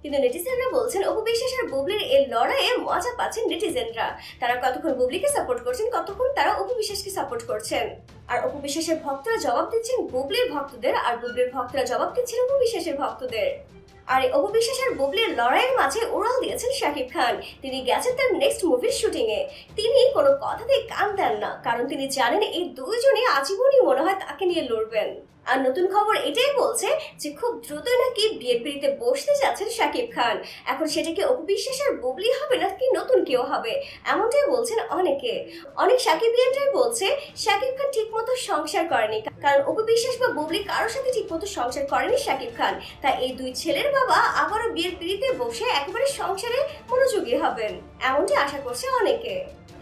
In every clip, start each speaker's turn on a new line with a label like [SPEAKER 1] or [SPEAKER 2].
[SPEAKER 1] কিন্তু নেটিজেনরা বলছেন অপু বিশ্বাস আর বুবলির এই লড়াইয়ে মজা পাচ্ছেন নেটিজেনরা। তারা কতক্ষণ বুবলিকে সাপোর্ট করছেন, কতক্ষণ তারা অপু বিশ্বাসকে সাপোর্ট করছেন। আর অপু বিশ্বাসের ভক্তরা জবাব দিচ্ছেন বুবলির ভক্তদের, আর বুবলির ভক্তরা জবাব দিচ্ছেন অপু বিশ্বাসের ভক্তদের। আর এই অপু বিশ্বাস আর বুবলির লড়াইয়ের মাঝে উড়াল দিয়েছেন শাকিব খান। তিনি গেছেন তার নেক্সট মুভির শুটিং এ। তিনি কোনো কথাতেই কান দেন না, কারণ তিনি জানেন এই দুইজনই আজীবনই মনে হয় তাকে নিয়ে লড়বেন। আর নতুন খবর এটাই বলছে যে খুব দ্রুতই নাকি বিয়ের পিড়িতে বসতে যাচ্ছেন শাকিব খান। এখন সেটা কি অপু বিশ্বাস আর বুবলি হবে নাকি নতুন কেউ হবে, এমনটাই বলছেন অনেকে। অনেক শাকিবিয়ানরাই বলছে শাকিব খান ঠিকমতো সংসার করেনি, কারণ অপু বিশ্বাস বা বুবলি কারোর সাথে ঠিকমতো সংসার করেনি শাকিব খান। তাই এই দুই ছেলের বাবা আবারও বিয়ের পিড়িতে বসে একেবারে সংসারে মনোযোগী হবেন, এমনটি আশা করছে অনেকে।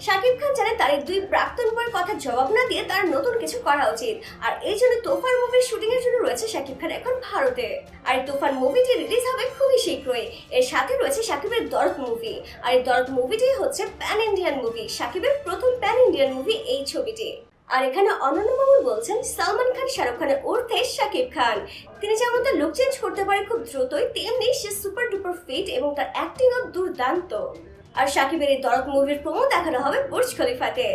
[SPEAKER 1] শাকিব খান জানে তার এই দুই প্রাক্তন বউয়ের কথা জবাব না দিয়ে তার নতুন কিছু করা উচিত। আর এই জন্য তুফান মুভির শুটিং এর জন্য রয়েছে শাকিব খান এখন ভারতে। আর এই তুফান মুভিটি রিলিজ হবে খুবই শীঘ্রই। এর সাথে রয়েছে শাকিবের দরদ মুভি। আর এই দরদ মুভিটি হচ্ছে প্যান ইন্ডিয়ান মুভি, শাকিবের প্রথম প্যান ইন্ডিয়ান মুভি এই ছবিটি। আর এখানে অনন্য মামুন বলছেন সালমান খান শাহরুখ খানের ঊর্ধ্বে শাকিব খান। তিনি যেমন তার লুক চেঞ্জ করতে পারে খুব দ্রুতই, তেমনি সে সুপার ডুপার ফিট এবং তার অ্যাক্টিংও দুর্দান্ত। আর শাকিবের এই দরদ মুভির প্রোমো দেখানো হবে বুর্জ খলিফাতে।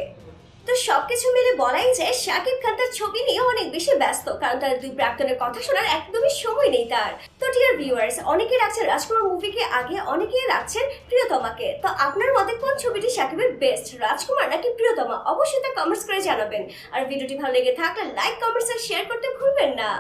[SPEAKER 1] তো সবকিছু মিলে বলাই যায় শাকিব খান তার ছবি নিয়ে অনেক বেশি ব্যস্ত, কারণ তার দুই প্রাক্তনের কথা শোনার একদমই সময় নেই তার। তো ডিয়ার ভিউয়ার্স, অনেকেই রাখছেন রাজকুমার মুভিকে আগে, অনেকেই রাখছেন প্রিয়তমাকে। তো আপনার মতে কোন ছবিটি শাকিবের বেস্ট, রাজকুমার নাকি প্রিয়তমা? অবশ্যই তা কমেন্টস করে জানাবেন। আর ভিডিওটি ভালো লেগে থাকলে লাইক, কমেন্টস আর শেয়ার করতে ভুলবেন না।